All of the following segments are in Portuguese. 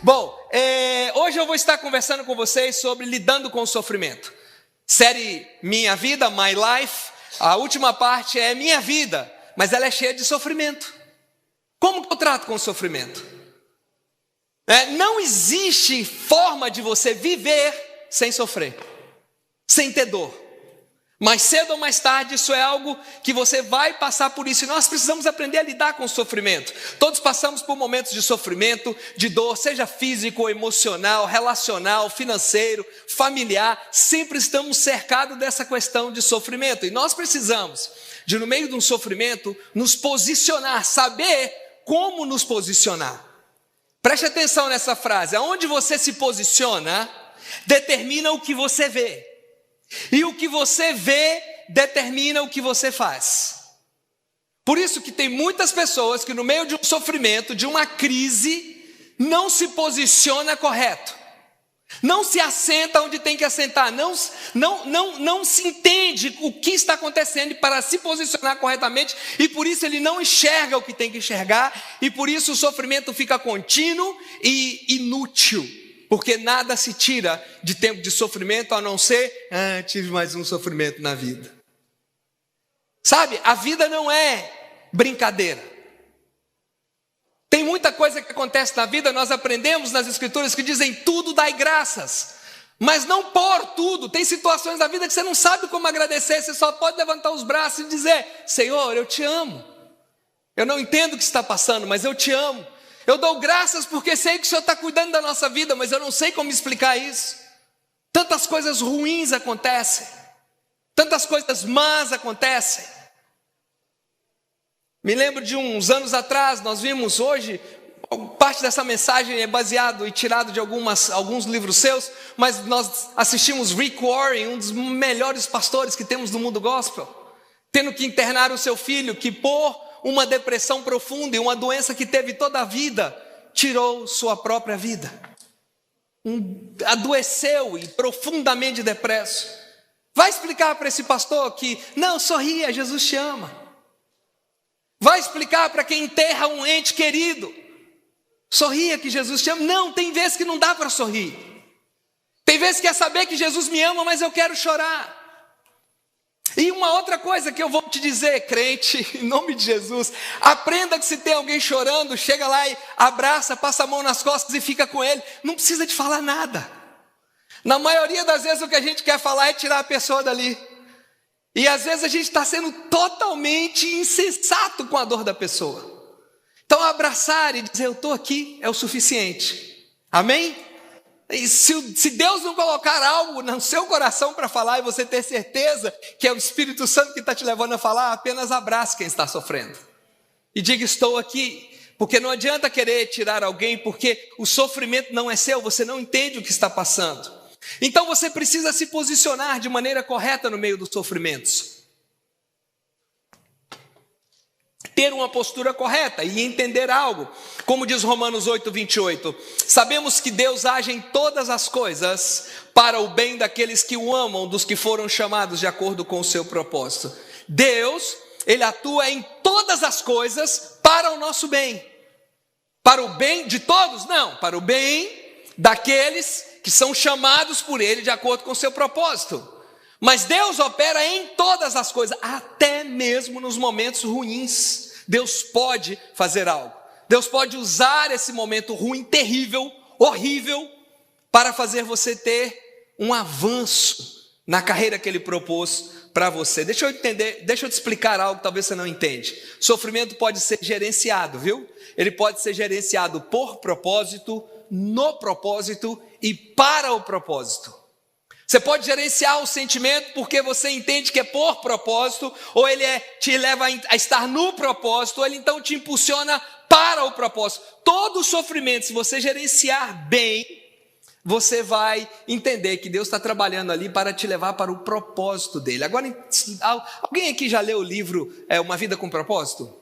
Bom, hoje eu vou estar conversando com vocês sobre lidando com o sofrimento. Série Minha Vida, My Life. A última parte é Minha Vida, mas ela é cheia de sofrimento. Como que eu trato com o sofrimento? Não existe forma de você viver sem sofrer, sem ter dor. Mais cedo ou mais tarde, isso é algo que você vai passar por isso. E nós precisamos aprender a lidar com o sofrimento. Todos passamos por momentos de sofrimento, de dor, seja físico, emocional, relacional, financeiro, familiar. Sempre estamos cercados dessa questão de sofrimento. E nós precisamos de, no meio de um sofrimento, nos posicionar, saber como nos posicionar. Preste atenção nessa frase. Aonde você se posiciona, determina o que você vê. E o que você vê determina o que você faz. Por isso que tem muitas pessoas que no meio de um sofrimento, de uma crise, não se posiciona correto. Não se assenta onde tem que assentar. Não se entende o que está acontecendo para se posicionar corretamente. E por isso ele não enxerga o que tem que enxergar. E por isso o sofrimento fica contínuo e inútil. Porque nada se tira de tempo de sofrimento, a não ser, tive mais um sofrimento na vida. Sabe, a vida não é brincadeira. Tem muita coisa que acontece na vida, nós aprendemos nas escrituras que dizem tudo dai graças. Mas não por tudo, tem situações da vida que você não sabe como agradecer, você só pode levantar os braços e dizer, Senhor, eu te amo. Eu não entendo o que está passando, mas eu te amo. Eu dou graças porque sei que o Senhor está cuidando da nossa vida, mas eu não sei como explicar isso. Tantas coisas ruins acontecem, tantas coisas más acontecem. Me lembro de uns anos atrás, nós vimos hoje, parte dessa mensagem é baseado e tirado de alguns livros seus, mas nós assistimos Rick Warren, um dos melhores pastores que temos no mundo gospel, tendo que internar o seu filho, que por uma depressão profunda e uma doença que teve toda a vida, tirou sua própria vida. Adoeceu e profundamente depresso. Vai explicar para esse pastor que, não, sorria, Jesus te ama. Vai explicar para quem enterra um ente querido, sorria que Jesus te ama. Não, tem vezes que não dá para sorrir. Tem vezes que é saber que Jesus me ama, mas eu quero chorar. E uma outra coisa que eu vou te dizer, crente, em nome de Jesus, aprenda que se tem alguém chorando, chega lá e abraça, passa a mão nas costas e fica com ele. Não precisa de falar nada. Na maioria das vezes o que a gente quer falar é tirar a pessoa dali. E às vezes a gente está sendo totalmente insensato com a dor da pessoa. Então abraçar e dizer, eu estou aqui, é o suficiente. Amém? E se Deus não colocar algo no seu coração para falar e você ter certeza que é o Espírito Santo que está te levando a falar, apenas abrace quem está sofrendo. E diga, estou aqui, porque não adianta querer tirar alguém, porque o sofrimento não é seu, você não entende o que está passando. Então você precisa se posicionar de maneira correta no meio dos sofrimentos. Ter uma postura correta e entender algo. Como diz Romanos 8:28, sabemos que Deus age em todas as coisas para o bem daqueles que o amam, dos que foram chamados de acordo com o seu propósito. Deus, Ele atua em todas as coisas para o nosso bem. Para o bem de todos? Não, para o bem daqueles que são chamados por Ele de acordo com o seu propósito. Mas Deus opera em todas as coisas, até mesmo nos momentos ruins. Deus pode fazer algo. Deus pode usar esse momento ruim, terrível, horrível, para fazer você ter um avanço na carreira que Ele propôs para você. Deixa eu te explicar algo que talvez você não entende. Sofrimento pode ser gerenciado, viu? Ele pode ser gerenciado por propósito, no propósito e para o propósito. Você pode gerenciar o sentimento porque você entende que é por propósito, ou ele te leva a estar no propósito, ou ele então te impulsiona para o propósito. Todo sofrimento, se você gerenciar bem, você vai entender que Deus está trabalhando ali para te levar para o propósito dele. Agora, alguém aqui já leu o livro Uma Vida com Propósito?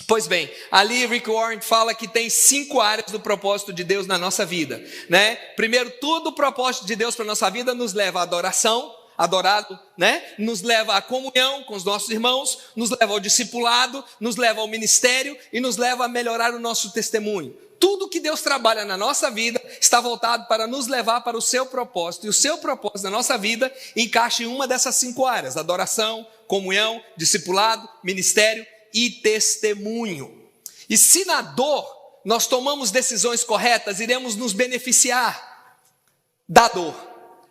Pois bem, ali Rick Warren fala que tem 5 áreas do propósito de Deus na nossa vida, né? Primeiro, todo o propósito de Deus para a nossa vida nos leva à adoração, adorado, né? Nos leva à comunhão com os nossos irmãos, nos leva ao discipulado, nos leva ao ministério e nos leva a melhorar o nosso testemunho. tudo que Deus trabalha na nossa vida está voltado para nos levar para o seu propósito. E o seu propósito na nossa vida encaixa em uma dessas 5 áreas: adoração, comunhão, discipulado, ministério e testemunho. E se na dor nós tomamos decisões corretas, iremos nos beneficiar da dor.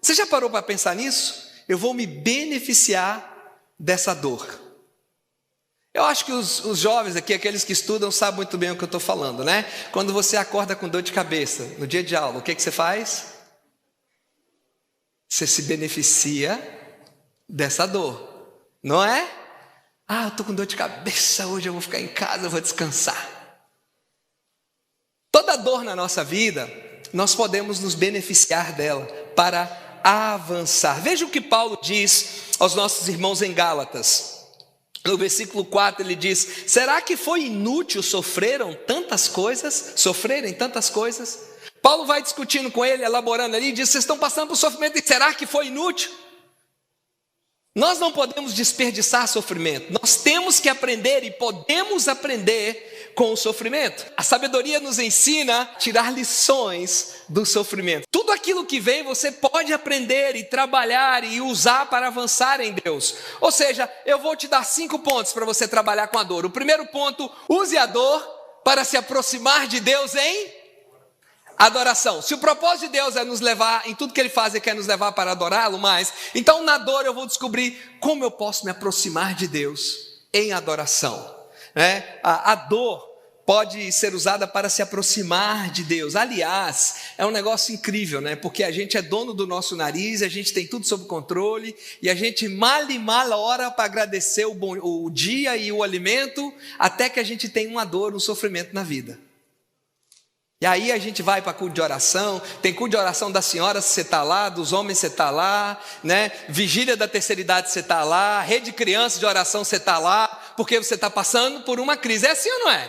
Você já parou para pensar nisso? Eu vou me beneficiar dessa dor. Eu acho que os jovens aqui, aqueles que estudam, sabem muito bem o que eu estou falando, né? Quando você acorda com dor de cabeça no dia de aula, o que você faz? Você se beneficia dessa dor, não é? Eu estou com dor de cabeça, hoje eu vou ficar em casa, eu vou descansar. Toda dor na nossa vida, nós podemos nos beneficiar dela para avançar. Veja o que Paulo diz aos nossos irmãos em Gálatas. No versículo 4 ele diz: será que foi inútil sofrerem tantas coisas? Paulo vai discutindo com ele, elaborando ali, e diz: vocês estão passando por sofrimento, e será que foi inútil? Nós não podemos desperdiçar sofrimento, nós temos que aprender e podemos aprender com o sofrimento. A sabedoria nos ensina a tirar lições do sofrimento. Tudo aquilo que vem você pode aprender e trabalhar e usar para avançar em Deus. Ou seja, eu vou te dar 5 pontos para você trabalhar com a dor. O primeiro ponto: use a dor para se aproximar de Deus em adoração. Se o propósito de Deus é nos levar, em tudo que Ele faz, Ele quer nos levar para adorá-lo mais, então na dor eu vou descobrir como eu posso me aproximar de Deus em adoração. A dor pode ser usada para se aproximar de Deus. Aliás, é um negócio incrível, né? Porque a gente é dono do nosso nariz, a gente tem tudo sob controle, e a gente mal e mal ora para agradecer o dia e o alimento, até que a gente tem uma dor, um sofrimento na vida. E aí a gente vai para culto de oração, tem culto de oração das senhoras, você está lá, dos homens você está lá, né? Vigília da terceira idade você está lá, rede de crianças de oração você está lá, porque você está passando por uma crise. É assim ou não é?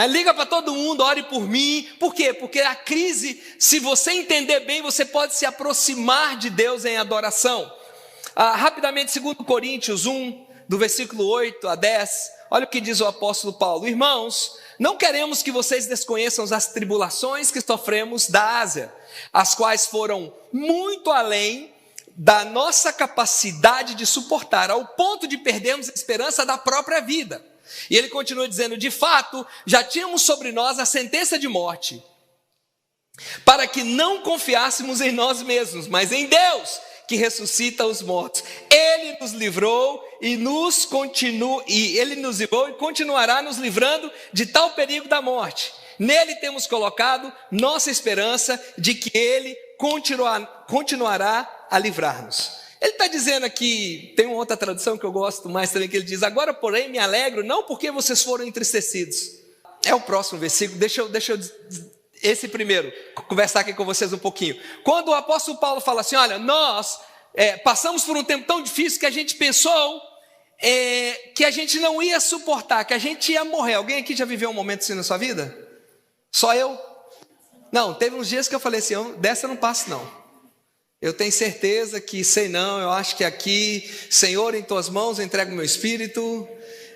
Liga para todo mundo, ore por mim. Por quê? Porque a crise, se você entender bem, você pode se aproximar de Deus em adoração. Rapidamente, 2 Coríntios 1, do versículo 8 a 10, olha o que diz o apóstolo Paulo: irmãos, não queremos que vocês desconheçam as tribulações que sofremos da Ásia, as quais foram muito além da nossa capacidade de suportar, ao ponto de perdermos a esperança da própria vida. E ele continua dizendo: de fato, já tínhamos sobre nós a sentença de morte, para que não confiássemos em nós mesmos, mas em Deus, que ressuscita os mortos. Ele nos livrou e Ele nos livrou e continuará nos livrando de tal perigo da morte. Nele temos colocado nossa esperança de que Ele continuará a livrar-nos. Ele está dizendo aqui, tem uma outra tradução que eu gosto mais também, que ele diz: agora porém me alegro, não porque vocês foram entristecidos. É o próximo versículo, deixa eu esse primeiro, conversar aqui com vocês um pouquinho. Quando o apóstolo Paulo fala assim: olha, nós passamos por um tempo tão difícil que a gente pensou que a gente não ia suportar, que a gente ia morrer. Alguém aqui já viveu um momento assim na sua vida? Só eu? Não, teve uns dias que eu falei assim: dessa eu não passo não. Eu tenho certeza que sei não, eu acho que aqui, Senhor, em tuas mãos eu entrego o meu espírito.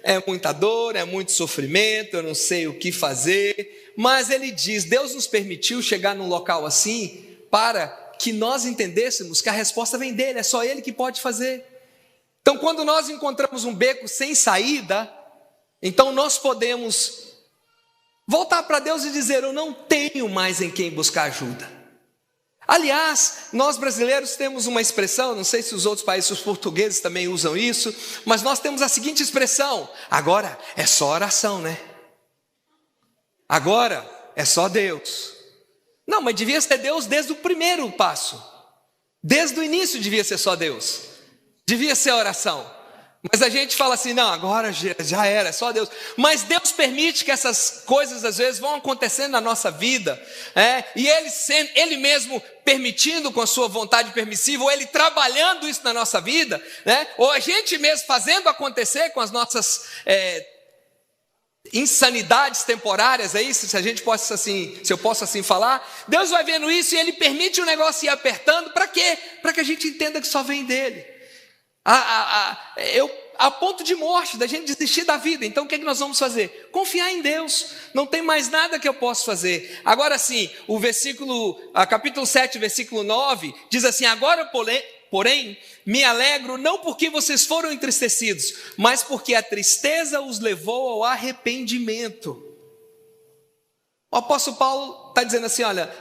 É muita dor, é muito sofrimento, eu não sei o que fazer. Mas ele diz: Deus nos permitiu chegar num local assim para que nós entendêssemos que a resposta vem dele, é só ele que pode fazer. Então, quando nós encontramos um beco sem saída, então nós podemos voltar para Deus e dizer: eu não tenho mais em quem buscar ajuda. Aliás, nós brasileiros temos uma expressão, não sei se os outros países, os portugueses também usam isso, mas nós temos a seguinte expressão: agora é só oração, né? Agora é só Deus. Não, mas devia ser Deus desde o primeiro passo. Desde o início devia ser só Deus. Devia ser oração. Mas a gente fala assim: não, agora já era, é só Deus. Mas Deus permite que essas coisas às vezes vão acontecendo na nossa vida, e Ele mesmo permitindo com a sua vontade permissiva, ou Ele trabalhando isso na nossa vida, ou a gente mesmo fazendo acontecer com as nossas insanidades temporárias, se a gente possa assim, se eu posso assim falar. Deus vai vendo isso e Ele permite o negócio ir a ponto de morte, da gente desistir da vida. Então o que é que nós vamos fazer? Confiar em Deus. Não tem mais nada que eu possa fazer. Agora sim, o capítulo 7, versículo 9, diz assim: agora, porém, me alegro não porque vocês foram entristecidos, mas porque a tristeza os levou ao arrependimento. O apóstolo Paulo está dizendo assim: olha,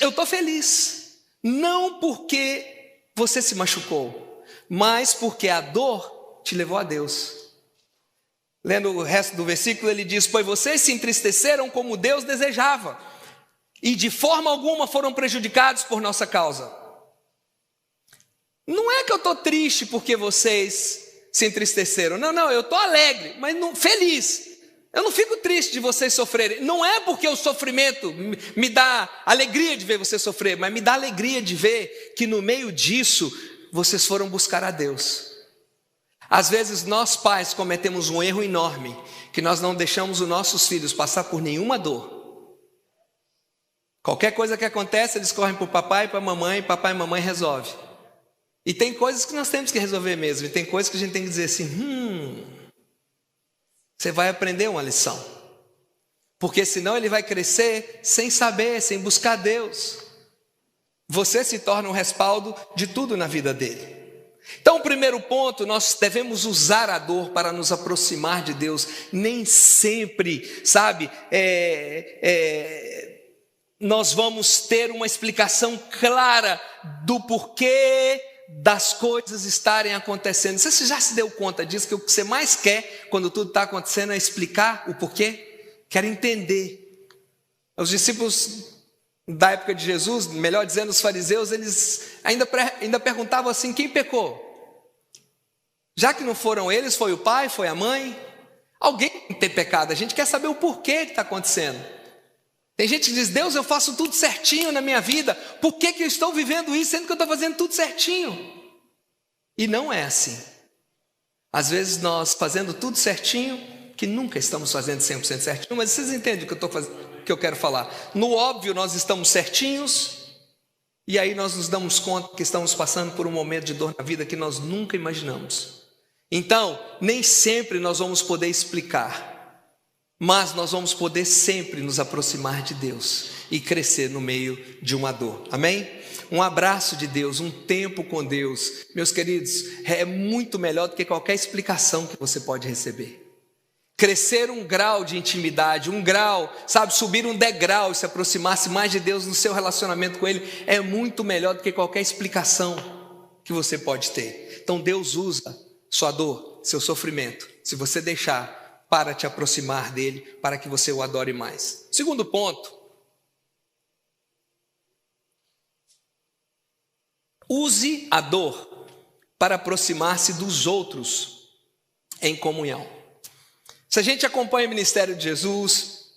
eu estou feliz, não porque você se machucou, mas porque a dor te levou a Deus. Lendo o resto do versículo, ele diz: pois vocês se entristeceram como Deus desejava, e de forma alguma foram prejudicados por nossa causa. Não é que eu estou triste porque vocês se entristeceram, não, eu estou alegre, mas feliz. Eu não fico triste de vocês sofrerem. Não é porque o sofrimento me dá alegria de ver vocês sofrer, mas me dá alegria de ver que no meio disso vocês foram buscar a Deus. Às vezes nós pais cometemos um erro enorme, que nós não deixamos os nossos filhos passar por nenhuma dor. Qualquer coisa que acontece, eles correm para o papai e para a mamãe, papai e mamãe resolve. E tem coisas que nós temos que resolver mesmo, e tem coisas que a gente tem que dizer assim: você vai aprender uma lição, porque senão ele vai crescer sem saber, sem buscar Deus. Você se torna um respaldo de tudo na vida dele. Então, o primeiro ponto, nós devemos usar a dor para nos aproximar de Deus. Nem sempre, nós vamos ter uma explicação clara do porquê das coisas estarem acontecendo. Você já se deu conta disso, que o que você mais quer quando tudo está acontecendo é explicar o porquê? Quer entender. Os discípulos da época de Jesus, melhor dizendo, os fariseus, eles ainda perguntavam assim: quem pecou? Já que não foram eles, foi o pai, foi a mãe? Alguém tem que ter pecado. A gente quer saber o porquê que está acontecendo. Tem gente que diz: Deus, eu faço tudo certinho na minha vida, por que eu estou vivendo isso, sendo que eu estou fazendo tudo certinho? E não é assim. Às vezes nós fazendo tudo certinho, que nunca estamos fazendo 100% certinho, mas vocês entendem o que eu quero falar. No óbvio nós estamos certinhos, e aí nós nos damos conta que estamos passando por um momento de dor na vida que nós nunca imaginamos. Então, nem sempre nós vamos poder explicar, mas nós vamos poder sempre nos aproximar de Deus e crescer no meio de uma dor. Amém? Um abraço de Deus, um tempo com Deus, meus queridos, é muito melhor do que qualquer explicação que você pode receber. Crescer um grau de intimidade, um grau, subir um degrau e se aproximar-se mais de Deus no seu relacionamento com Ele, é muito melhor do que qualquer explicação que você pode ter. Então Deus usa sua dor, seu sofrimento, se você deixar, para te aproximar dele, para que você o adore mais. Segundo ponto: use a dor para aproximar-se dos outros em comunhão. Se a gente acompanha o ministério de Jesus,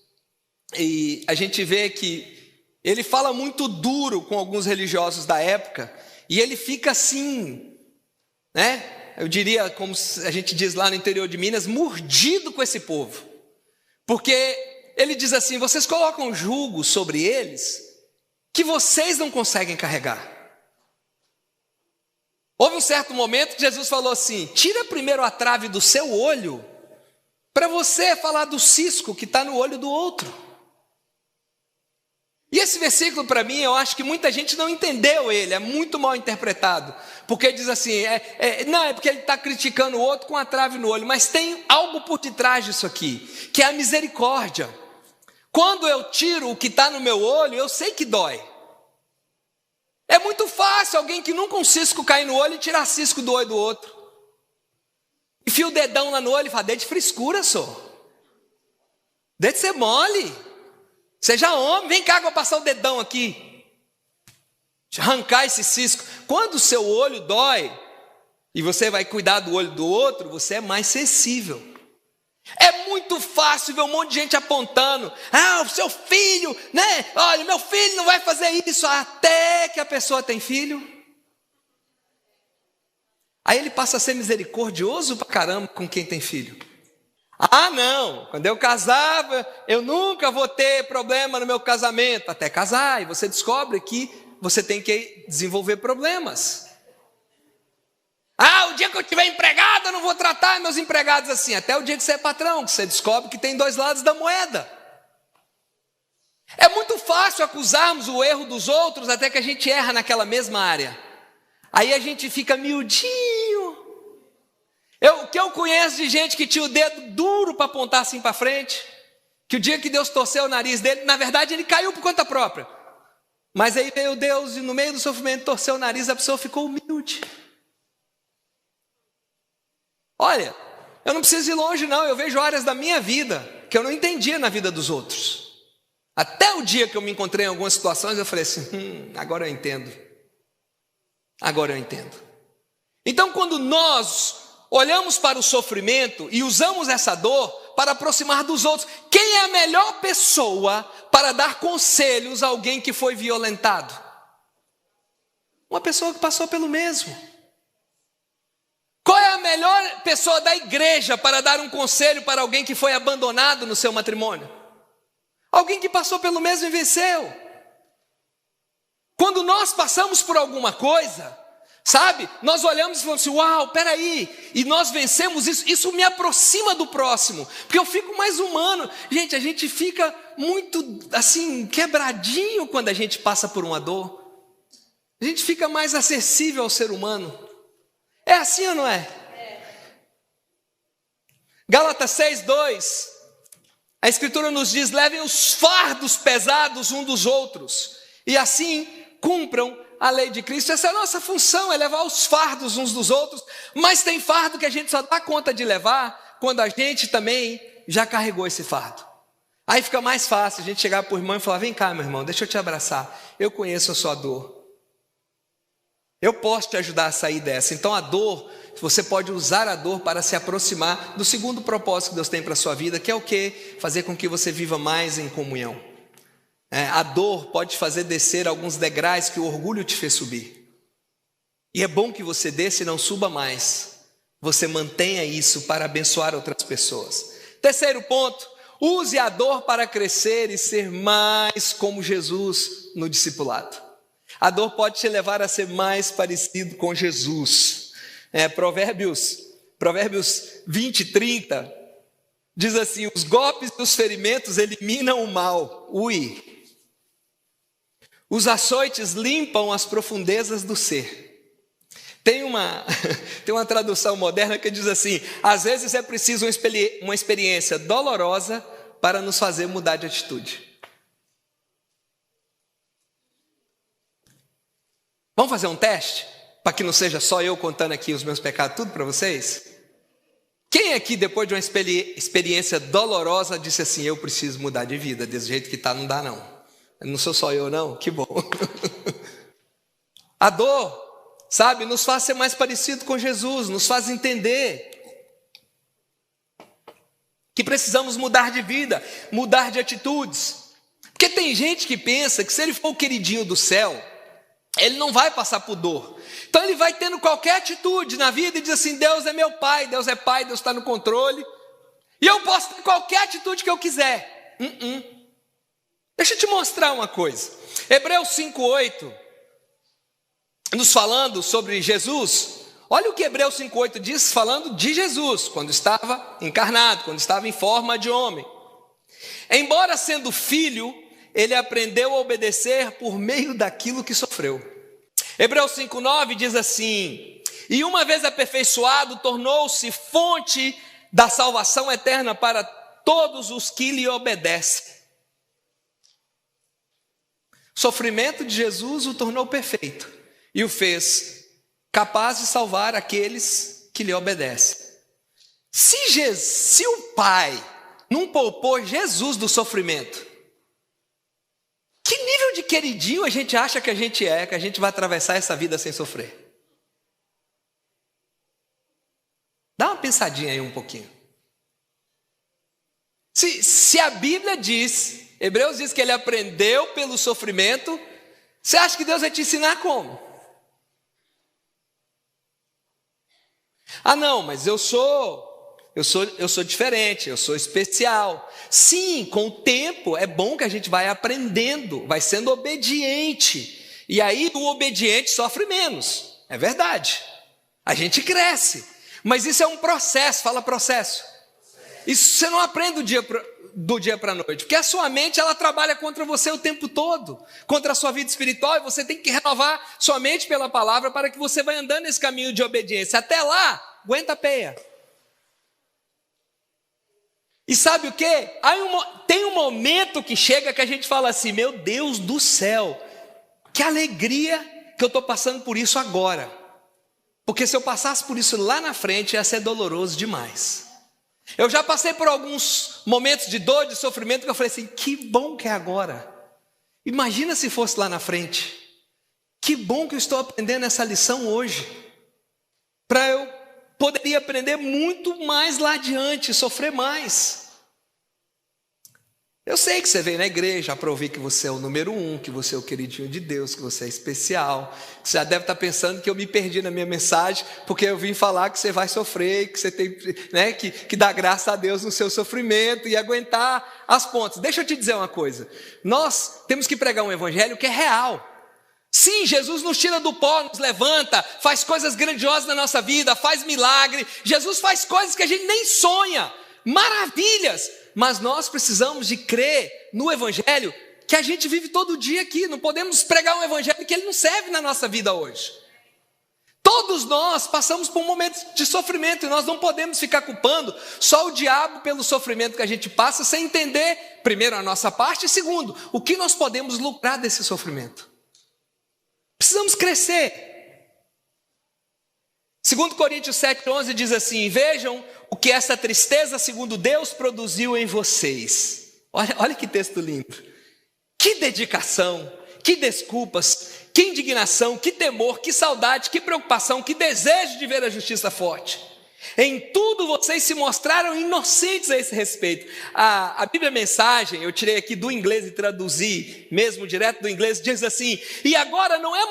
e a gente vê que ele fala muito duro com alguns religiosos da época, e ele fica assim, eu diria, como a gente diz lá no interior de Minas, mordido com esse povo. Porque ele diz assim: vocês colocam jugo sobre eles que vocês não conseguem carregar. Houve um certo momento que Jesus falou assim: tira primeiro a trave do seu olho, para você falar do cisco que está no olho do outro. E esse versículo, para mim, eu acho que muita gente não entendeu ele, é muito mal interpretado, porque diz assim, não, é porque ele está criticando o outro com a trave no olho, mas tem algo por detrás disso aqui, que é a misericórdia. Quando eu tiro o que está no meu olho, eu sei que dói. É muito fácil alguém que nunca um cisco cair no olho e tirar cisco do olho do outro. Enfia o dedão lá no olho e fala: dedo de frescura, só. Dedo de ser mole. Seja homem, vem cá que eu vou passar o dedão aqui. Arrancar esse cisco. Quando o seu olho dói, e você vai cuidar do olho do outro, você é mais sensível. É muito fácil ver um monte de gente apontando: o seu filho, olha, meu filho não vai fazer isso, até que a pessoa tem filho. Aí ele passa a ser misericordioso pra caramba com quem tem filho. Não, quando eu casava, eu nunca vou ter problema no meu casamento. Até casar, e você descobre que você tem que desenvolver problemas. Ah, o dia que eu tiver empregado, eu não vou tratar meus empregados assim. Até o dia que você é patrão, que você descobre que tem dois lados da moeda. É muito fácil acusarmos o erro dos outros até que a gente erra naquela mesma área. Aí a gente fica miudinho. O que eu conheço de gente que tinha o dedo duro para apontar assim para frente, que o dia que Deus torceu o nariz dele, na verdade ele caiu por conta própria. Mas aí veio Deus e no meio do sofrimento torceu o nariz, a pessoa ficou humilde. Olha, eu não preciso ir longe não, eu vejo áreas da minha vida que eu não entendia na vida dos outros. Até o dia que eu me encontrei em algumas situações, eu falei assim, agora eu entendo. Agora eu entendo. Então quando nós olhamos para o sofrimento e usamos essa dor para aproximar dos outros, quem é a melhor pessoa para dar conselhos a alguém que foi violentado? Uma pessoa que passou pelo mesmo. Qual é a melhor pessoa da igreja para dar um conselho para alguém que foi abandonado no seu matrimônio? Alguém que passou pelo mesmo e venceu. Quando nós passamos por alguma coisa, sabe, nós olhamos e falamos assim, uau, peraí, e nós vencemos isso, isso me aproxima do próximo, porque eu fico mais humano. Gente, a gente fica muito assim, quebradinho quando a gente passa por uma dor. A gente fica mais acessível ao ser humano. É assim ou não é? Gálatas 6:2, a Escritura nos diz, levem os fardos pesados uns dos outros, e assim cumpram a lei de Cristo. Essa é a nossa função, é levar os fardos uns dos outros, mas tem fardo que a gente só dá conta de levar, quando a gente também já carregou esse fardo. Aí fica mais fácil a gente chegar para o irmão e falar, vem cá meu irmão, deixa eu te abraçar, eu conheço a sua dor. Eu posso te ajudar a sair dessa. Então a dor, você pode usar a dor para se aproximar do segundo propósito que Deus tem para a sua vida, que é o quê? Fazer com que você viva mais em comunhão. A dor pode fazer descer alguns degraus que o orgulho te fez subir. E é bom que você desça e não suba mais. Você mantenha isso para abençoar outras pessoas. Terceiro ponto, use a dor para crescer e ser mais como Jesus no discipulado. A dor pode te levar a ser mais parecido com Jesus. Provérbios 20:30 diz assim, os golpes e os ferimentos eliminam o mal. Os açoites limpam as profundezas do ser. Tem uma tradução moderna que diz assim, às vezes é preciso uma experiência dolorosa para nos fazer mudar de atitude. Vamos fazer um teste? Para que não seja só eu contando aqui os meus pecados, tudo para vocês? Quem aqui, depois de uma experiência dolorosa, disse assim, eu preciso mudar de vida, desse jeito que está, não dá não. Não sou só eu não? Que bom. A dor, sabe, nos faz ser mais parecido com Jesus, nos faz entender que precisamos mudar de vida, mudar de atitudes. Porque tem gente que pensa que se ele for o queridinho do céu, ele não vai passar por dor. Então ele vai tendo qualquer atitude na vida e diz assim, Deus é meu pai, Deus está no controle. E eu posso ter qualquer atitude que eu quiser. Deixa eu te mostrar uma coisa. Hebreus 5:8, nos falando sobre Jesus. Olha o que Hebreus 5:8 diz, falando de Jesus, quando estava encarnado, quando estava em forma de homem. Embora sendo filho, ele aprendeu a obedecer por meio daquilo que sofreu. Hebreus 5:9 diz assim, e uma vez aperfeiçoado, tornou-se fonte da salvação eterna para todos os que lhe obedecem. O sofrimento de Jesus o tornou perfeito e o fez capaz de salvar aqueles que lhe obedecem. Se o Pai não poupou Jesus do sofrimento, que nível de queridinho a gente acha que a gente é, que a gente vai atravessar essa vida sem sofrer? Dá uma pensadinha aí um pouquinho. Se a Bíblia diz, Hebreus diz que ele aprendeu pelo sofrimento, você acha que Deus vai te ensinar como? Ah não, mas eu sou diferente, eu sou especial. Sim, com o tempo é bom que a gente vai aprendendo, vai sendo obediente. E aí o obediente sofre menos, é verdade. A gente cresce, mas isso é um processo, fala processo. Isso você não aprende do dia para a noite, porque a sua mente ela trabalha contra você o tempo todo, contra a sua vida espiritual, e você tem que renovar sua mente pela palavra para que você vá andando nesse caminho de obediência. Até lá, aguenta a peia. E sabe o que? Tem um momento que chega que a gente fala assim, meu Deus do céu, que alegria que eu estou passando por isso agora. Porque se eu passasse por isso lá na frente, ia ser doloroso demais. Eu já passei por alguns momentos de dor, de sofrimento, que eu falei assim, que bom que é agora. Imagina se fosse lá na frente. Que bom que eu estou aprendendo essa lição hoje. Para eu poderia aprender muito mais lá adiante, sofrer mais. Eu sei que você veio na igreja para ouvir que você é o número 1, que você é o queridinho de Deus, que você é especial. Você já deve estar pensando que eu me perdi na minha mensagem, porque eu vim falar que você vai sofrer, que você tem, né, que dá graça a Deus no seu sofrimento e aguentar as pontas. Deixa eu te dizer uma coisa. Nós temos que pregar um evangelho que é real. Sim, Jesus nos tira do pó, nos levanta, faz coisas grandiosas na nossa vida, faz milagre. Jesus faz coisas que a gente nem sonha, maravilhas. Mas nós precisamos de crer no evangelho que a gente vive todo dia aqui. Não podemos pregar um evangelho que ele não serve na nossa vida hoje. Todos nós passamos por momentos de sofrimento e nós não podemos ficar culpando só o diabo pelo sofrimento que a gente passa sem entender, primeiro, a nossa parte e segundo, o que nós podemos lucrar desse sofrimento. Precisamos crescer. 2 Coríntios 7,11 diz assim, vejam o que essa tristeza, segundo Deus, produziu em vocês. Olha que texto lindo. Que dedicação, que desculpas, que indignação, que temor, que saudade, que preocupação, que desejo de ver a justiça forte. Em tudo vocês se mostraram inocentes a esse respeito. A Bíblia Mensagem, eu tirei aqui do inglês e traduzi, mesmo direto do inglês, diz assim, e agora não é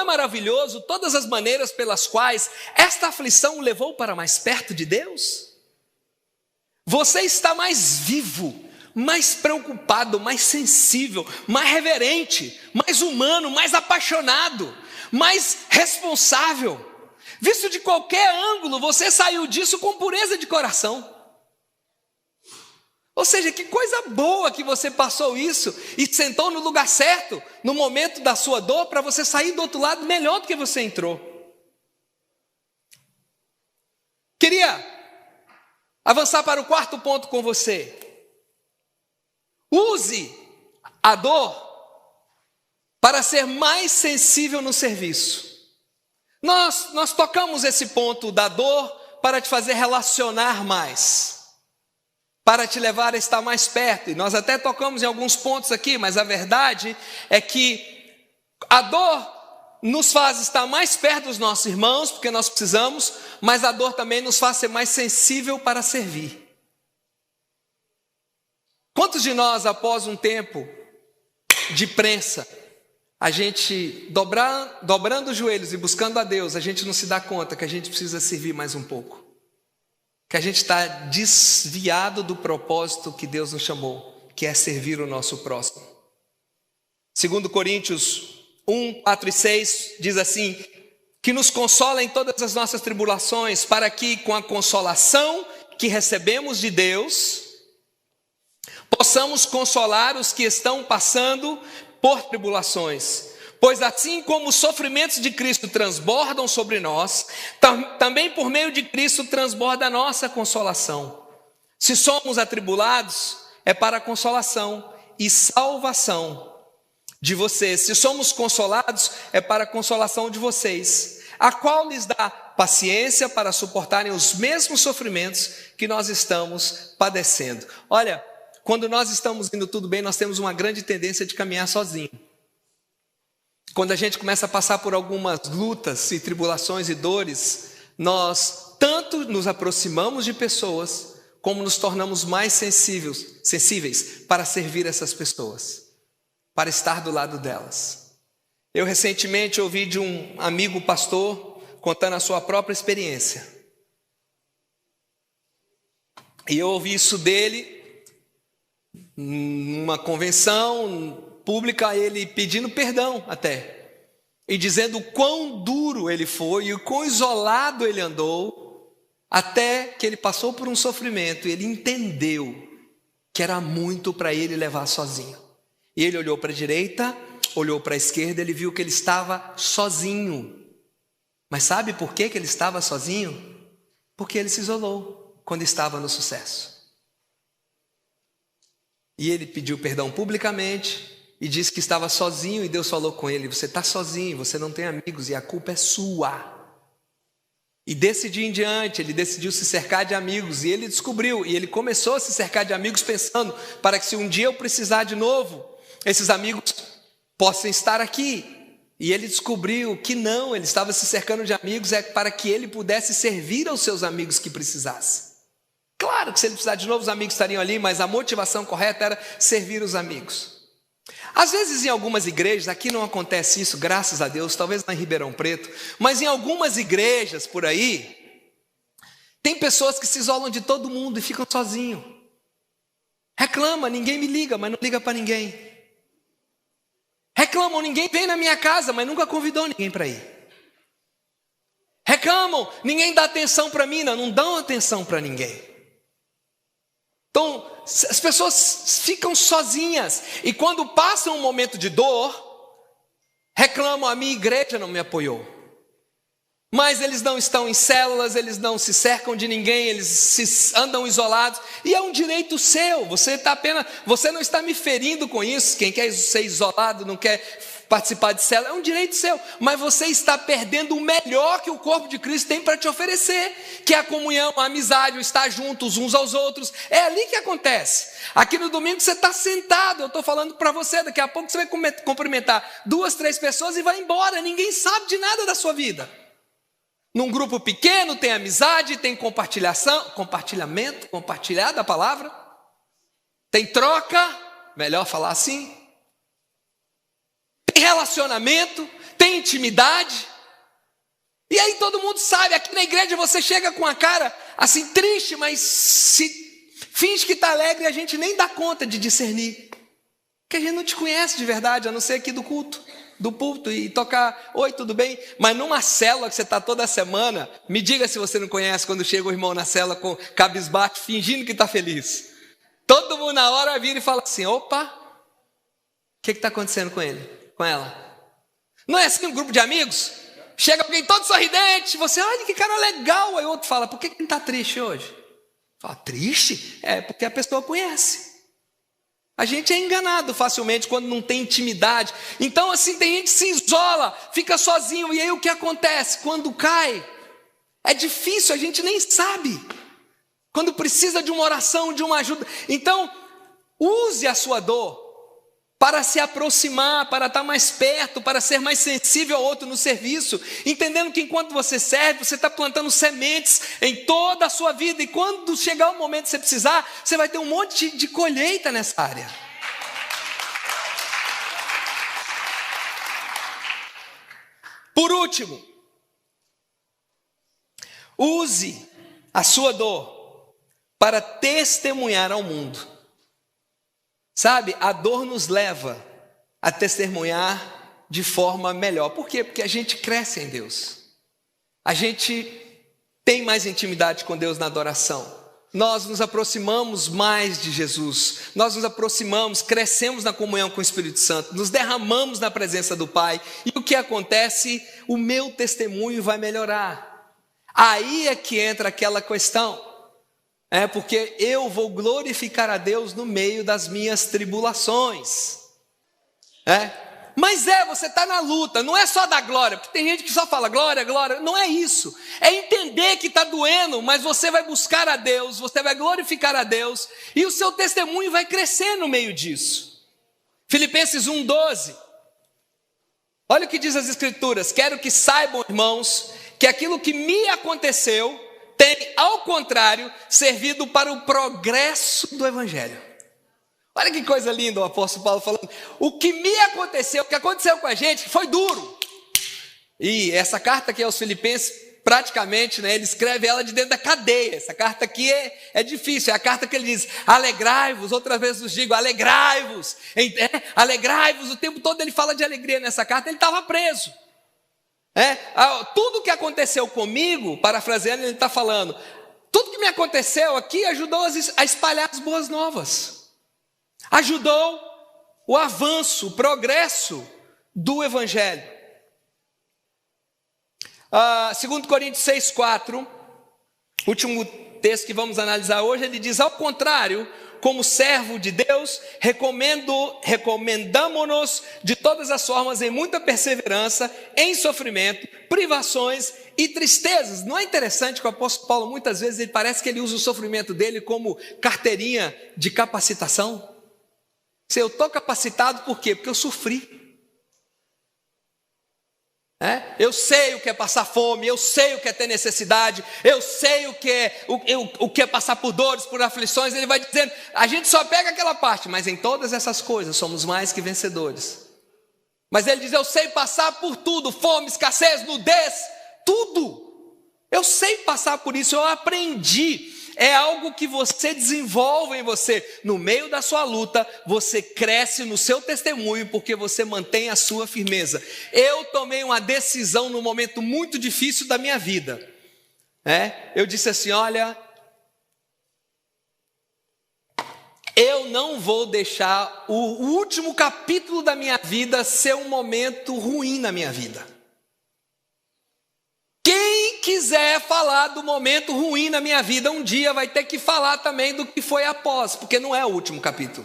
maravilhoso todas as maneiras pelas quais esta aflição o levou para mais perto de Deus? Você está mais vivo, mais preocupado, mais sensível, mais reverente, mais humano, mais apaixonado, mais responsável. Visto de qualquer ângulo, você saiu disso com pureza de coração. Ou seja, que coisa boa que você passou isso e sentou no lugar certo, no momento da sua dor, para você sair do outro lado melhor do que você entrou. Queria avançar para o quarto ponto com você. Use a dor para ser mais sensível no serviço. Nós tocamos esse ponto da dor para te fazer relacionar mais, para te levar a estar mais perto. E nós até tocamos em alguns pontos aqui, mas a verdade é que a dor nos faz estar mais perto dos nossos irmãos, porque nós precisamos, mas a dor também nos faz ser mais sensível para servir. Quantos de nós, após um tempo de prensa, a gente dobrando os joelhos e buscando a Deus, a gente não se dá conta que a gente precisa servir mais um pouco, que a gente está desviado do propósito que Deus nos chamou, que é servir o nosso próximo. 2 Coríntios 1, 4 e 6 diz assim, que nos consola em todas as nossas tribulações, para que com a consolação que recebemos de Deus, possamos consolar os que estão passando por tribulações. Pois assim como os sofrimentos de Cristo transbordam sobre nós, também por meio de Cristo transborda a nossa consolação. Se somos atribulados, é para a consolação e salvação de vocês. Se somos consolados, é para a consolação de vocês, a qual lhes dá paciência para suportarem os mesmos sofrimentos que nós estamos padecendo. Olha, quando nós estamos indo tudo bem, nós temos uma grande tendência de caminhar sozinho. Quando a gente começa a passar por algumas lutas e tribulações e dores, nós tanto nos aproximamos de pessoas, como nos tornamos mais sensíveis para servir essas pessoas, para estar do lado delas. Eu recentemente ouvi de um amigo pastor contando a sua própria experiência. E eu ouvi isso dele numa convenção pública, ele pedindo perdão até. e dizendo o quão duro ele foi e o quão isolado ele andou, até que ele passou por um sofrimento e ele entendeu que era muito para ele levar sozinho. E ele olhou para a direita, olhou para a esquerda, ele viu que ele estava sozinho. Mas sabe por que ele estava sozinho? Porque ele se isolou quando estava no sucesso. E ele pediu perdão publicamente e disse que estava sozinho, e Deus falou com ele: você está sozinho, você não tem amigos e a culpa é sua. E desse dia em diante ele decidiu se cercar de amigos, e ele descobriu, e ele começou a se cercar de amigos pensando, para que se um dia eu precisar de novo, esses amigos possam estar aqui. E ele descobriu que não, ele estava se cercando de amigos para que ele pudesse servir aos seus amigos que precisassem. Claro que se ele precisar de novo, os amigos estariam ali, mas a motivação correta era servir os amigos. Às vezes em algumas igrejas, aqui não acontece isso, graças a Deus, talvez lá em Ribeirão Preto, mas em algumas igrejas por aí, tem pessoas que se isolam de todo mundo e ficam sozinhos. Reclama, ninguém me liga, mas não liga para ninguém. Reclamam, ninguém vem na minha casa, mas nunca convidou ninguém para ir. Reclamam, ninguém dá atenção para mim, não dão atenção para ninguém. Então, as pessoas ficam sozinhas, e quando passam um momento de dor, reclamam: a minha igreja não me apoiou. Mas eles não estão em células, eles não se cercam de ninguém, eles andam isolados, e é um direito seu. Você não está me ferindo com isso. Quem quer ser isolado, não quer participar de célula, é um direito seu, mas você está perdendo o melhor que o corpo de Cristo tem para te oferecer, que é a comunhão, a amizade, o estar juntos uns aos outros. É ali que acontece. Aqui no domingo você está sentado, eu estou falando para você, daqui a pouco você vai cumprimentar 2, 3 pessoas e vai embora, ninguém sabe de nada da sua vida. Num grupo pequeno tem amizade, tem compartilhamento, compartilhar da palavra, tem troca, melhor falar assim, tem relacionamento, tem intimidade, e aí todo mundo sabe. Aqui na igreja você chega com a cara assim triste, mas finge que está alegre, e a gente nem dá conta de discernir, porque a gente não te conhece de verdade, a não ser aqui do culto, do púlpito, e tocar: oi, tudo bem? Mas numa célula que você está toda semana, me diga se você não conhece quando chega o irmão na célula com cabisbaixo, fingindo que está feliz. Todo mundo na hora vira e fala assim: opa, o que está acontecendo com ele, com ela? Não é assim um grupo de amigos? Chega alguém todo sorridente, você: olha que cara legal. Aí o outro fala: por que ele está triste hoje? Fala: triste? É porque a pessoa conhece. A gente é enganado facilmente quando não tem intimidade. Então assim, tem gente que se isola, fica sozinho, e aí o que acontece? Quando cai, é difícil, a gente nem sabe. Quando precisa de uma oração, de uma ajuda. Então, use a sua dor para se aproximar, para estar mais perto, para ser mais sensível ao outro no serviço, entendendo que enquanto você serve, você está plantando sementes em toda a sua vida, e quando chegar o momento que você precisar, você vai ter um monte de colheita nessa área. Por último, use a sua dor para testemunhar ao mundo. Sabe, a dor nos leva a testemunhar de forma melhor. Por quê? Porque a gente cresce em Deus. A gente tem mais intimidade com Deus na adoração. Nós nos aproximamos mais de Jesus. Nós nos aproximamos, crescemos na comunhão com o Espírito Santo. Nos derramamos na presença do Pai. E o que acontece? O meu testemunho vai melhorar. Aí é que entra aquela questão. Porque eu vou glorificar a Deus no meio das minhas tribulações. Mas você está na luta, não é só dar glória, porque tem gente que só fala glória, glória. Não é isso, é entender que está doendo, mas você vai buscar a Deus, você vai glorificar a Deus, e o seu testemunho vai crescer no meio disso. Filipenses 1:12, olha o que diz as Escrituras: quero que saibam, irmãos, que aquilo que me aconteceu tem, ao contrário, servido para o progresso do Evangelho. Olha que coisa linda o apóstolo Paulo falando. O que me aconteceu, o que aconteceu com a gente, foi duro. E essa carta aqui aos Filipenses, praticamente, ele escreve ela de dentro da cadeia. Essa carta aqui é difícil, é a carta que ele diz: alegrai-vos, outras vezes eu digo alegrai-vos, alegrai-vos. O tempo todo ele fala de alegria nessa carta. Ele estava preso. Tudo que aconteceu comigo, parafraseando, ele está falando, tudo que me aconteceu aqui ajudou a espalhar as boas novas. Ajudou o avanço, o progresso do Evangelho. 2 Coríntios 6,4, último texto que vamos analisar hoje, ele diz: ao contrário, como servo de Deus, recomendamo-nos de todas as formas em muita perseverança, em sofrimento, privações e tristezas. Não é interessante que o apóstolo Paulo, muitas vezes, ele parece que ele usa o sofrimento dele como carteirinha de capacitação? Se eu estou capacitado, por quê? Porque eu sofri. Eu sei o que é passar fome, eu sei o que é ter necessidade, eu sei o que é passar por dores, por aflições. Ele vai dizendo, a gente só pega aquela parte, mas em todas essas coisas somos mais que vencedores. Mas ele diz, eu sei passar por tudo, fome, escassez, nudez, tudo. Eu sei passar por isso, eu aprendi. É algo que você desenvolve em você. No meio da sua luta, você cresce no seu testemunho, porque você mantém a sua firmeza. Eu tomei uma decisão num momento muito difícil da minha vida. Eu disse assim, olha, eu não vou deixar o último capítulo da minha vida ser um momento ruim na minha vida. Quem quiser falar do momento ruim na minha vida, um dia vai ter que falar também do que foi após, porque não é o último capítulo.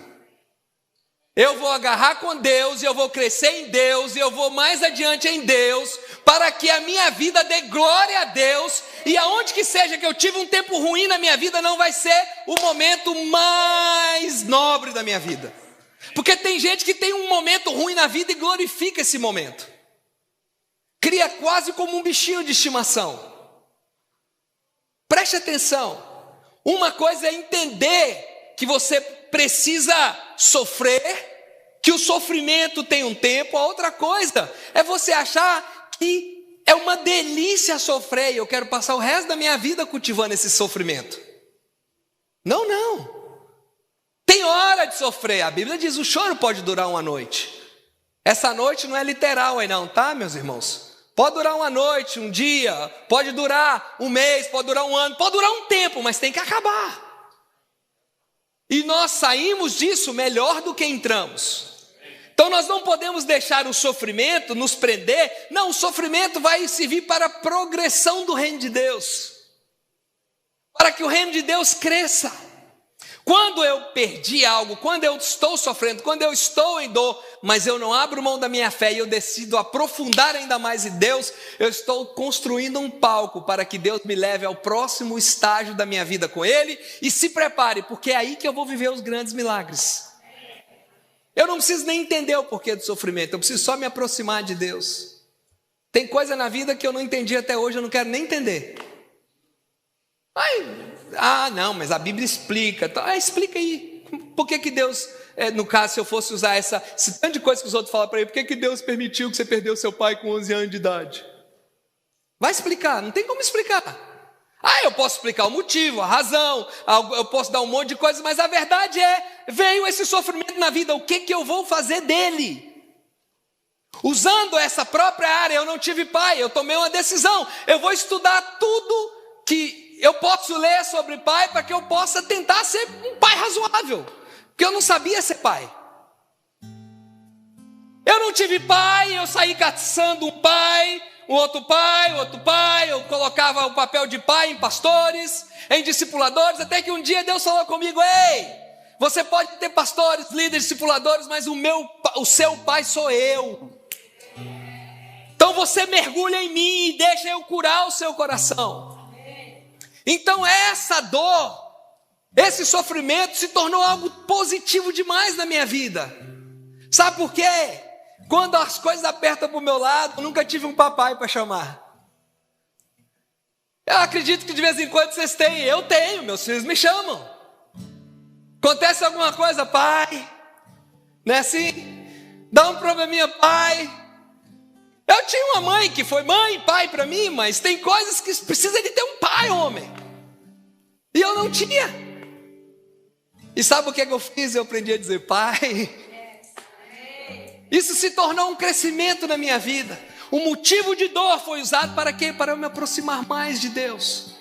Eu vou agarrar com Deus, e eu vou crescer em Deus, e eu vou mais adiante em Deus, para que a minha vida dê glória a Deus, e aonde que seja que eu tive um tempo ruim na minha vida, não vai ser o momento mais nobre da minha vida. Porque tem gente que tem um momento ruim na vida e glorifica esse momento. Cria quase como um bichinho de estimação. Preste atenção. Uma coisa é entender que você precisa sofrer, que o sofrimento tem um tempo. A outra coisa é você achar que é uma delícia sofrer e eu quero passar o resto da minha vida cultivando esse sofrimento. Não, não. Tem hora de sofrer. A Bíblia diz, o choro pode durar uma noite. Essa noite não é literal aí não, tá, meus irmãos? Pode durar uma noite, um dia, pode durar um mês, pode durar um ano, pode durar um tempo, mas tem que acabar. E nós saímos disso melhor do que entramos. Então nós não podemos deixar o sofrimento nos prender. Não, o sofrimento vai servir para a progressão do reino de Deus. Para que o reino de Deus cresça. Quando eu perdi algo, quando eu estou sofrendo, quando eu estou em dor, mas eu não abro mão da minha fé e eu decido aprofundar ainda mais em Deus, eu estou construindo um palco para que Deus me leve ao próximo estágio da minha vida com Ele e se prepare, porque é aí que eu vou viver os grandes milagres. Eu não preciso nem entender o porquê do sofrimento, eu preciso só me aproximar de Deus. Tem coisa na vida que eu não entendi até hoje, eu não quero nem entender. Não, mas a Bíblia explica. Explica aí. Por que Deus, no caso, se eu fosse usar esse tanto de coisa que os outros falam para ele, por que Deus permitiu que você perdeu seu pai com 11 anos de idade? Vai explicar, não tem como explicar. Eu posso explicar o motivo, a razão, eu posso dar um monte de coisas, mas a verdade veio esse sofrimento na vida, o que eu vou fazer dele? Usando essa própria área, eu não tive pai, eu tomei uma decisão, eu vou estudar tudo que eu posso ler sobre pai para que eu possa tentar ser um pai razoável, porque eu não sabia ser pai. Eu não tive pai, eu saí caçando um pai, outro pai, eu colocava o papel de pai em pastores, em discipuladores, até que um dia Deus falou comigo, ei, você pode ter pastores, líderes, discipuladores, mas o seu pai sou eu. Então você mergulha em mim e deixa eu curar o seu coração. Então essa dor, esse sofrimento se tornou algo positivo demais na minha vida. Sabe por quê? Quando as coisas apertam para o meu lado, eu nunca tive um papai para chamar. Eu acredito que de vez em quando vocês têm, eu tenho, meus filhos me chamam. Acontece alguma coisa, pai, não é assim? Dá um probleminha, pai. Eu tinha uma mãe que foi mãe, pai para mim, mas tem coisas que precisa de ter um pai, homem. E eu não tinha. E sabe o que eu fiz? Eu aprendi a dizer pai. Isso se tornou um crescimento na minha vida. O motivo de dor foi usado para quê? Para eu me aproximar mais de Deus.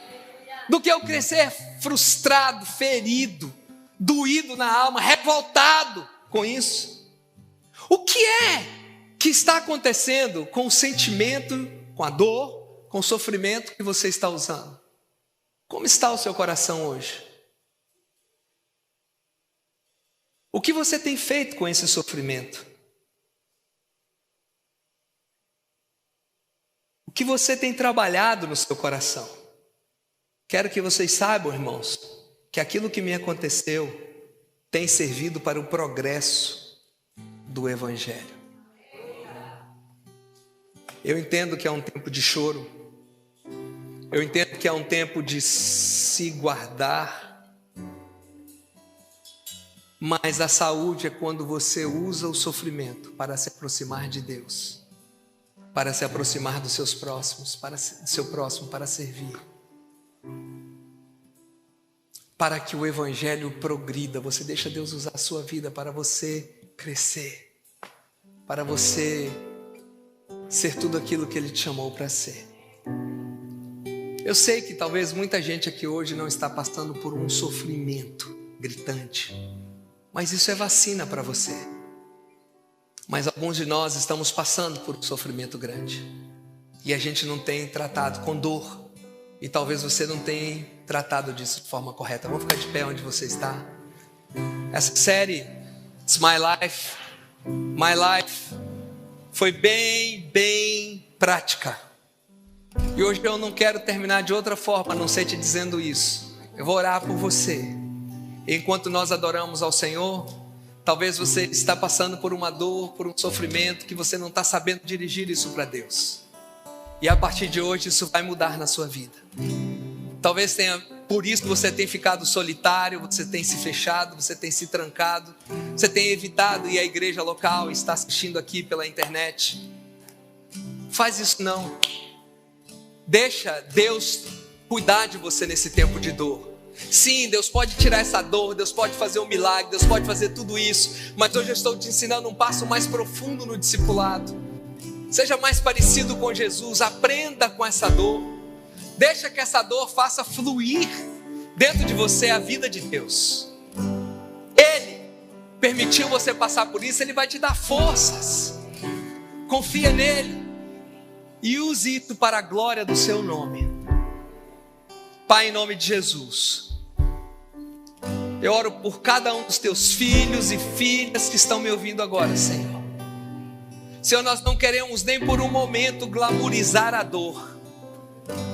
Do que eu crescer frustrado, ferido, doído na alma, revoltado com isso. O que é que está acontecendo com o sentimento, com a dor, com o sofrimento que você está usando? Como está o seu coração hoje? O que você tem feito com esse sofrimento? O que você tem trabalhado no seu coração? Quero que vocês saibam, irmãos, que aquilo que me aconteceu tem servido para o progresso do Evangelho. Eu entendo que é um tempo de choro. Eu entendo que é um tempo de se guardar. Mas a saúde é quando você usa o sofrimento para se aproximar de Deus, para se aproximar dos seus próximos, do seu próximo, para servir. Para que o Evangelho progrida, você deixa Deus usar a sua vida para você crescer, para você ser tudo aquilo que Ele te chamou para ser. Eu sei que talvez muita gente aqui hoje não está passando por um sofrimento gritante, mas isso é vacina para você. Mas alguns de nós estamos passando por um sofrimento grande e a gente não tem tratado com dor. E talvez você não tenha tratado disso de forma correta. Vamos ficar de pé onde você está. Essa série, It's My Life, foi bem prática. E hoje eu não quero terminar de outra forma, a não ser te dizendo isso. Eu vou orar por você. Enquanto nós adoramos ao Senhor, talvez você está passando por uma dor, por um sofrimento, que você não está sabendo dirigir isso para Deus. E a partir de hoje isso vai mudar na sua vida. Talvez tenha, por isso você tem ficado solitário, você tem se fechado, você tem se trancado, você tem evitado ir à igreja local, está assistindo aqui pela internet. Faz isso não. Deixa Deus cuidar de você nesse tempo de dor. Sim, Deus pode tirar essa dor, Deus pode fazer um milagre, Deus pode fazer tudo isso. Mas hoje eu estou te ensinando um passo mais profundo no discipulado. Seja mais parecido com Jesus, aprenda com essa dor. Deixa que essa dor faça fluir dentro de você a vida de Deus. Ele permitiu você passar por isso, Ele vai te dar forças. Confia nele e use isso para a glória do seu nome. Pai, em nome de Jesus, eu oro por cada um dos teus filhos e filhas que estão me ouvindo agora, Senhor. Senhor, nós não queremos nem por um momento glamourizar a dor,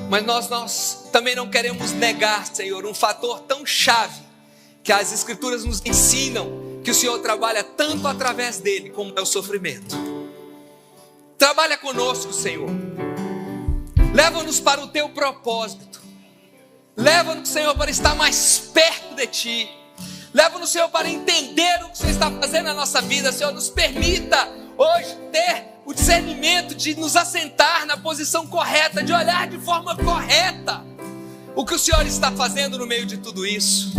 mas nós também não queremos negar, Senhor, um fator tão chave que as Escrituras nos ensinam que o Senhor trabalha tanto através dele como é o sofrimento. Trabalha conosco, Senhor. Leva-nos para o teu propósito. Leva-nos, Senhor, para estar mais perto de ti. Leva-nos, Senhor, para entender o que o Senhor está fazendo na nossa vida. Senhor, nos permita hoje ter o discernimento de nos assentar na posição correta, de olhar de forma correta o que o Senhor está fazendo no meio de tudo isso.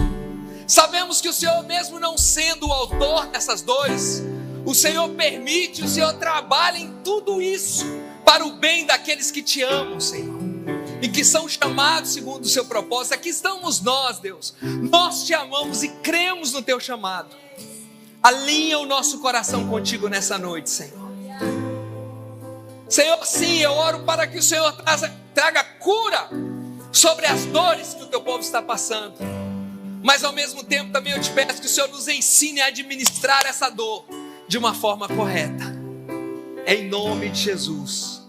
Sabemos que o Senhor, mesmo não sendo o autor dessas dores, o Senhor permite, o Senhor trabalha em tudo isso para o bem daqueles que te amam, Senhor, e que são chamados segundo o seu propósito. Aqui estamos nós, Deus. Nós te amamos e cremos no teu chamado. Alinha o nosso coração contigo nessa noite, Senhor. Senhor, sim, eu oro para que o Senhor traga cura sobre as dores que o teu povo está passando. Mas ao mesmo tempo também eu te peço que o Senhor nos ensine a administrar essa dor de uma forma correta. Em nome de Jesus.